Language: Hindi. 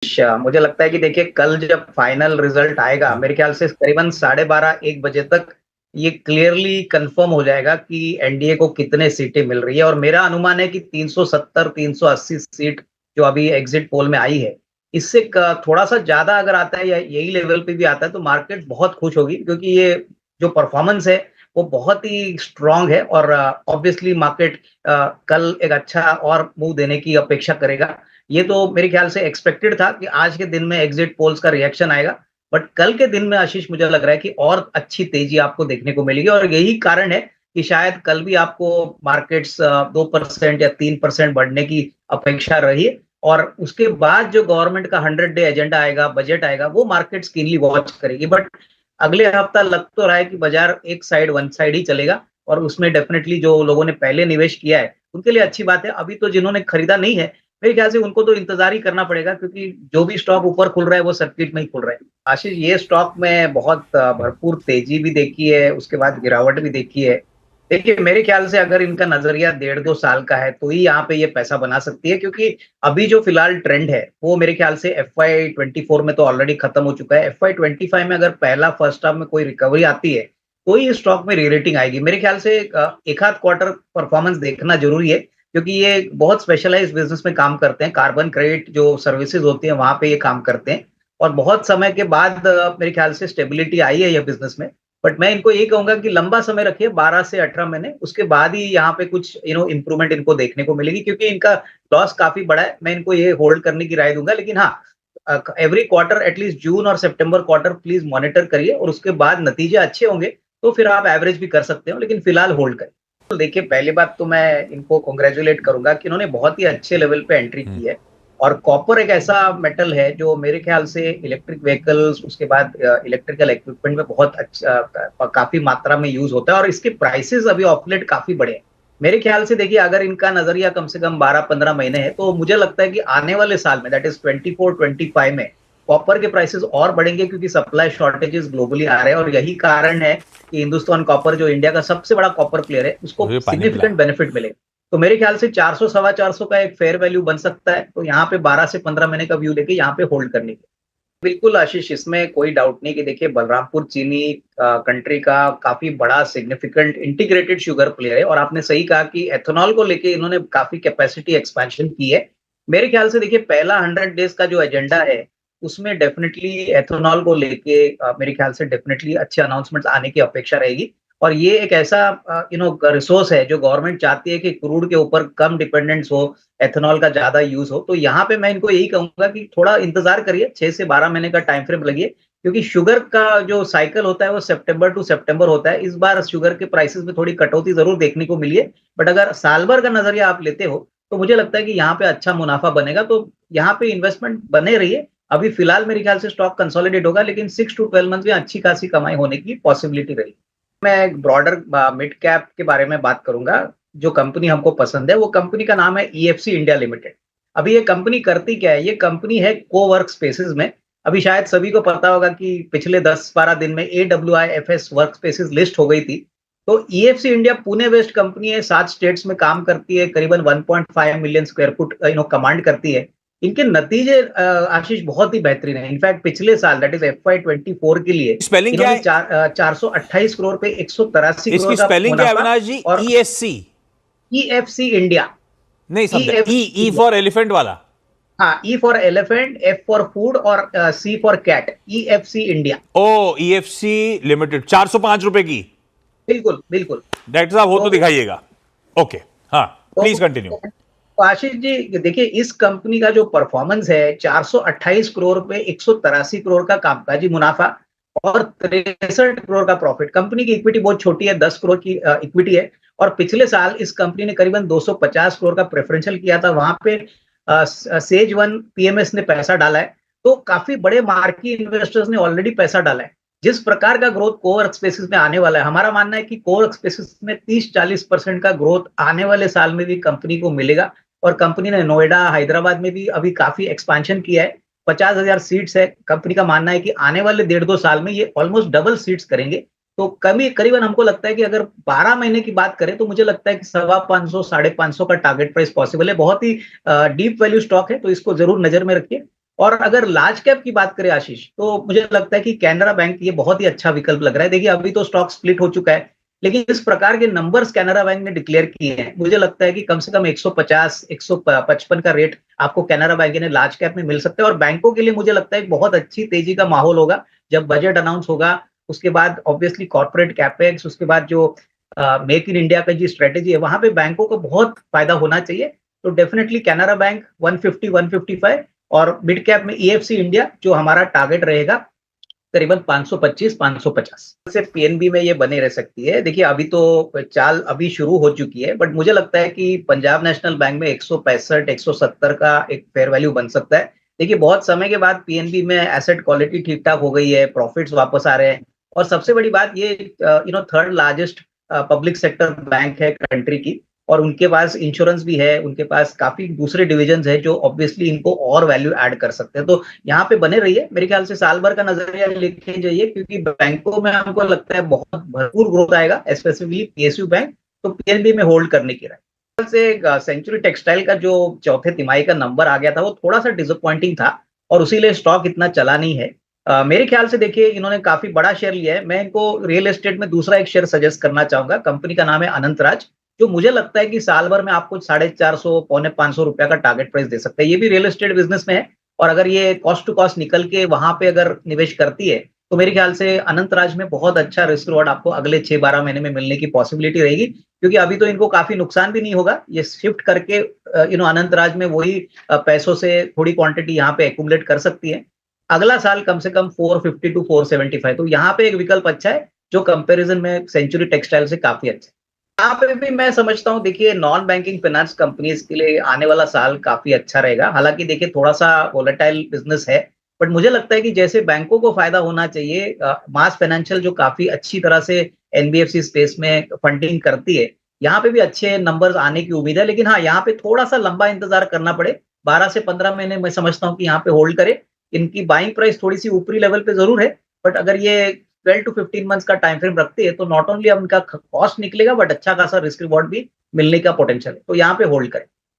मुझे लगता है कि देखिए कल जब फाइनल रिजल्ट आएगा मेरे ख्याल से करीबन 12:30-1 बजे तक ये क्लियरली कंफर्म हो जाएगा कि एनडीए को कितने सीटें मिल रही है। और मेरा अनुमान है कि 370-380 सीट जो अभी एग्जिट पोल में आई है, इससे थोड़ा सा ज्यादा अगर आता है या यही लेवल पे भी आता है तो मार्केट बहुत खुश होगी, क्योंकि ये जो परफॉर्मेंस है वो बहुत ही स्ट्रांग है। और ऑब्वियसली मार्केट कल एक अच्छा और मूव देने की अपेक्षा करेगा। ये तो मेरे ख्याल से एक्सपेक्टेड था कि आज के दिन में एग्जिट पोल्स का रिएक्शन आएगा, बट कल के दिन में आशीष मुझे लग रहा है कि और अच्छी तेजी आपको देखने को मिलेगी। और यही कारण है कि शायद कल भी आपको मार्केट्स 2% या 3% बढ़ने की अपेक्षा रही है। और उसके बाद जो गवर्नमेंट का 100 डे एजेंडा आएगा, बजट आएगा, वो मार्केट कीनली वॉच करेगी। बट अगले हफ्ता लग तो रहा है कि बाजार एक साइड वन साइड ही चलेगा, और उसमें डेफिनेटली जो लोगों ने पहले निवेश किया है उनके लिए अच्छी बात है। अभी तो जिन्होंने खरीदा नहीं है, मेरे ख्याल से उनको तो इंतजार ही करना पड़ेगा, क्योंकि जो भी स्टॉक ऊपर खुल रहा है वो सर्किट में ही खुल रहा है। आशीष, ये स्टॉक में बहुत भरपूर तेजी भी देखी है, उसके बाद गिरावट भी देखी है। देखिए मेरे ख्याल से अगर इनका नजरिया 1.5-2 साल का है तो ही यहाँ पे ये पैसा बना सकती है, क्योंकि अभी जो फिलहाल ट्रेंड है वो मेरे ख्याल से FY24 में तो ऑलरेडी खत्म हो चुका है। FY25 में अगर पहला फर्स्ट हाफ में कोई रिकवरी आती है तो ही स्टॉक में री-रेटिंग आएगी। मेरे ख्याल से एक आध क्वार्टर परफॉर्मेंस देखना जरूरी है, क्योंकि ये बहुत स्पेशलाइज्ड बिजनेस में काम करते हैं। कार्बन क्रेडिट जो सर्विसेज होती है वहां पे ये काम करते हैं, और बहुत समय के बाद मेरे ख्याल से स्टेबिलिटी आई है ये बिजनेस में। बट मैं इनको यही कहूंगा कि लंबा समय रखिए, 12 से 18 महीने, उसके बाद ही यहाँ पे कुछ इंप्रूवमेंट इनको देखने को मिलेगी, क्योंकि इनका लॉस काफी बड़ा है। मैं इनको ये होल्ड करने की राय दूंगा, लेकिन हाँ, एवरी क्वार्टर एटलीस्ट जून और सितंबर क्वार्टर प्लीज मॉनिटर करिए, और उसके बाद नतीजे अच्छे होंगे तो फिर आप एवरेज भी कर सकते हो, लेकिन फिलहाल होल्ड करिए। तो देखिए पहली बात तो मैं इनको कॉन्ग्रेचुलेट करूंगा कि इन्होंने बहुत ही अच्छे लेवल पे एंट्री की है। और कॉपर एक ऐसा मेटल है जो मेरे ख्याल से इलेक्ट्रिक व्हीकल्स, उसके बाद इलेक्ट्रिकल इक्विपमेंट में बहुत अच्छा काफी मात्रा में यूज होता है, और इसके प्राइसेस अभी ऑफ लेट काफी बढ़े हैं। मेरे ख्याल से देखिए अगर इनका नजरिया कम से कम 12-15 महीने है तो मुझे लगता है कि आने वाले साल में, दैट इज 24-25 में, कॉपर के प्राइसेस और बढ़ेंगे, क्योंकि सप्लाई शॉर्टेजेस ग्लोबली आ रहे हैं। और यही कारण है कि हिंदुस्तान कॉपर, जो इंडिया का सबसे बड़ा कॉपर प्लेयर है, उसको मुझे पानी पिला। सिग्निफिकेंट बेनिफिट मिलेगा। तो मेरे ख्याल से 400 सवा 400 का एक फेयर वैल्यू बन सकता है। तो यहाँ पे 12 से 15 महीने का व्यू लेके यहाँ पे होल्ड करने की। बिल्कुल आशीष, इसमें कोई डाउट नहीं कि देखिए बलरामपुर चीनी कंट्री का काफी बड़ा सिग्निफिकेंट इंटीग्रेटेड शुगर प्लेयर है। और आपने सही कहा कि एथेनॉल को लेके इन्होंने काफी कैपेसिटी एक्सपेंशन की है। मेरे ख्याल से देखिए पहला 100 डेज का जो एजेंडा है उसमें डेफिनेटली एथेनॉल को लेके मेरे ख्याल से डेफिनेटली अच्छे अनाउंसमेंट्स आने की अपेक्षा रहेगी। और ये एक ऐसा रिसोर्स है जो गवर्नमेंट चाहती है कि क्रूड के ऊपर कम डिपेंडेंस हो, एथेनॉल का ज्यादा यूज हो। तो यहाँ पे मैं इनको यही कहूंगा कि थोड़ा इंतजार करिए, 6 से 12 महीने का टाइम फ्रेम लगिए, क्योंकि शुगर का जो साइकिल होता है वो सितंबर टू सितंबर होता है। इस बार शुगर के प्राइसेस में थोड़ी कटौती जरूर देखने को मिली है, बट अगर साल भर का नजरिया आप लेते हो तो मुझे लगता है कि यहाँ पे अच्छा मुनाफा बनेगा। तो यहाँ पे इन्वेस्टमेंट बने रहिए। अभी फिलहाल मेरे ख्याल से स्टॉक कंसोलिडेट होगा, लेकिन 6 to 12 मंथ में अच्छी खासी कमाई होने की पॉसिबिलिटी रहेगी। मैं एक ब्रॉडर मिड कैप के बारे में बात करूंगा। जो कंपनी हमको पसंद है वो कंपनी का नाम है EFC इंडिया लिमिटेड। अभी ये कंपनी करती क्या है? ये कंपनी है कोवर्क स्पेसेस में। अभी शायद सभी को पता होगा कि पिछले 10-12 दिन में AWIFS वर्क स्पेसेस लिस्ट हो गई थी। तो EFC India Pune based company है, 7 स्टेट्स में काम करती है, करीबन 1.5 मिलियन स्क्वायर फुट कमांड करती है। इनके नतीजे आशीष बहुत ही बेहतरीन है। इनफैक्ट पिछले साल, दैट इज FY24 के लिए, स्पेलिंग क्या इन्होंने है? 428 करोड़ पे 183 करोड़ इसकी का स्पेलिंग क्या है मुनाफा। अविनाश जी? और ESC? EFC इंडिया, नहीं समझा। E EFC E India, for elephant वाला? हाँ, E for elephant, F for food और C for cat, EFC India. Oh, EFC limited, 405 रुपए की? बिल्कुल बिल्कुल। डॉक्टर साहब हो तो तो दिखाइएगा। ओके, हाँ तो प्लीज कंटिन्यू। तो आशीष जी देखिए इस कंपनी का जो परफॉर्मेंस है, 428 करोड़ पे 183 करोड़ का कामकाजी मुनाफा और 63 करोड़ का प्रॉफिट। कंपनी की इक्विटी बहुत छोटी है, 10 करोड़ की इक्विटी है। और पिछले साल इस कंपनी ने करीबन 250 करोड़ का प्रेफरेंशियल किया था, वहां पे सेज वन PMS ने पैसा डाला है। तो काफी बड़े मार्की इन्वेस्टर्स ने ऑलरेडी पैसा डाला है। जिस प्रकार का ग्रोथ कोवर्क स्पेसेस में आने वाला है, हमारा मानना है कि कोवर्क स्पेसेस में 30-40% का ग्रोथ आने वाले साल में भी कंपनी को मिलेगा। और कंपनी ने नोएडा, हैदराबाद में भी अभी काफी एक्सपेंशन किया है। 50,000 सीट्स है। कंपनी का मानना है कि आने वाले 1.5-2 साल में ये ऑलमोस्ट डबल सीट्स करेंगे। तो करीबन हमको लगता है कि अगर 12 महीने की बात करें तो मुझे लगता है कि 525, 550 का टारगेट प्राइस पॉसिबल है। बहुत ही डीप वैल्यू स्टॉक है, तो इसको जरूर नजर में रखिए। और अगर लार्ज कैप की बात करें आशीष, तो मुझे लगता है कि कैनरा बैंक ये बहुत ही अच्छा विकल्प लग रहा है। देखिए अभी तो स्टॉक स्प्लिट हो चुका है, लेकिन इस प्रकार के नंबर्स कैनरा बैंक ने डिक्लेयर किए हैं, मुझे लगता है कि कम से कम 150 155 का रेट आपको कैनरा बैंक ने लार्ज कैप में मिल सकता है। और बैंकों के लिए मुझे लगता है बहुत अच्छी तेजी का माहौल होगा जब बजट अनाउंस होगा। उसके बाद ऑब्वियसली कॉर्पोरेट कैपेक्स, उसके बाद जो मेक इन इंडिया का जो स्ट्रेटेजी है, वहां पे बैंकों को बहुत फायदा होना चाहिए। तो डेफिनेटली कैनरा बैंक 150 155, और मिड कैप में ईएफसी इंडिया जो हमारा टारगेट रहेगा करीबन 525 550 से पीएनबी में ये बने रह सकती है। देखिए अभी तो चाल अभी शुरू हो चुकी है, बट मुझे लगता है कि पंजाब नेशनल बैंक में 165 170 का एक फेयर वैल्यू बन सकता है। देखिए बहुत समय के बाद पीएनबी में एसेट क्वालिटी ठीक ठाक हो गई है, प्रॉफिट्स वापस आ रहे हैं, और सबसे बड़ी बात ये third largest public sector bank है कंट्री की, और उनके पास इंश्योरेंस भी है, उनके पास काफी दूसरे डिविजन है जो ऑब्वियसली इनको और वैल्यू ऐड कर सकते हैं। तो यहाँ पे बने रहिए, मेरे ख्याल से साल भर का नजरिया लेके जाइए, क्योंकि बैंकों में हमको लगता है बहुत भरपूर ग्रोथ आएगा, स्पेसिफिकली पीएसयू बैंक। तो पीएनबी में होल्ड करने की राय से सेंचुरी टेक्सटाइल का जो चौथे तिमाही का नंबर आ गया था वो थोड़ा सा डिसअपॉइंटिंग था, और उसीलिए स्टॉक इतना चला नहीं है। मेरे ख्याल से देखिए इन्होंने काफी बड़ा शेयर लिया है। मैं इनको रियल एस्टेट में दूसरा एक शेयर सजेस्ट करना चाहूंगा। कंपनी का नाम है अनंतराज, जो मुझे लगता है कि साल भर में आपको 450 पौने 500 रुपया का टारगेट प्राइस दे सकता है। ये भी रियल एस्टेट बिजनेस में है, और अगर ये कॉस्ट टू कॉस्ट निकल के वहां पे अगर निवेश करती है, तो मेरे ख्याल से अनंतराज में बहुत अच्छा रिस्क रिवॉर्ड आपको अगले 6-12 महीने में मिलने की पॉसिबिलिटी रहेगी। क्योंकि अभी तो इनको काफी नुकसान भी नहीं होगा, ये शिफ्ट करके अनंतराज में वही पैसों से थोड़ी क्वांटिटी यहाँ पे एक्यूमुलेट कर सकती है। अगला साल कम से कम 450 टू 475, तो यहाँ पे एक विकल्प अच्छा है जो कंपैरिजन में सेंचुरी टेक्सटाइल से काफी अच्छा है। यहाँ पे भी मैं समझता हूँ, देखिए नॉन बैंकिंग फाइनेंस कंपनीज के लिए आने वाला साल काफी अच्छा रहेगा। हालांकि देखिए थोड़ा सा वोलेटाइल बिजनेस है, बट मुझे लगता है कि जैसे बैंकों को फायदा होना चाहिए, मास फाइनेंशियल जो काफी अच्छी तरह से एनबीएफसी स्पेस में फंडिंग करती है, यहाँ पे भी अच्छे नंबर्स आने की उम्मीद है। लेकिन हाँ, यहाँ पे थोड़ा सा लंबा इंतजार करना पड़े, 12 से 15 महीने मैं समझता हूँ कि यहाँ पे होल्ड करे। इनकी बाइंग प्राइस थोड़ी सी ऊपरी लेवल पे जरूर है, बट अगर ये 12 टू 15 मंथ्स का टाइम फ्रेम रखते हैं, तो नॉट ओनली अब उनका कॉस्ट निकलेगा, बट अच्छा खासा रिस्क रिवॉर्ड भी मिलने का पोटेंशियल है। तो यहाँ पे होल्ड करें।